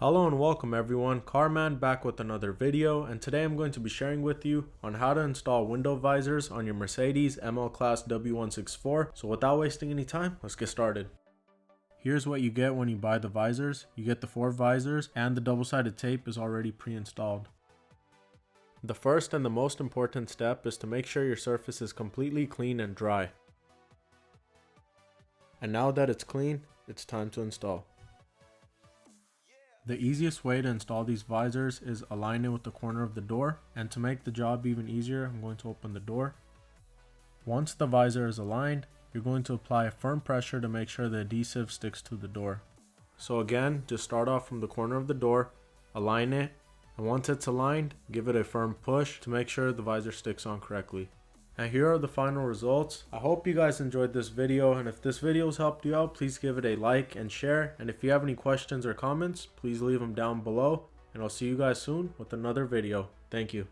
Hello and welcome everyone, Carman back with another video, and today I'm going to be sharing with you on how to install window visors on your Mercedes ML Class W164. So without wasting any time, let's get started. Here's what you get when you buy the visors. You get the 4 visors and the double-sided tape is already pre-installed. The first and the most important step is to make sure your surface is completely clean and dry. And now that it's clean, it's time to install. The easiest way to install these visors is align it with the corner of the door, and to make the job even easier, I'm going to open the door. Once the visor is aligned, you're going to apply a firm pressure to make sure the adhesive sticks to the door. So again, just start off from the corner of the door, align it, and once it's aligned, give it a firm push to make sure the visor sticks on correctly. And here are the final results. I hope you guys enjoyed this video, and if this video has helped you out, please give it a like and share. And if you have any questions or comments, please leave them down below, and I'll see you guys soon with another video. Thank you.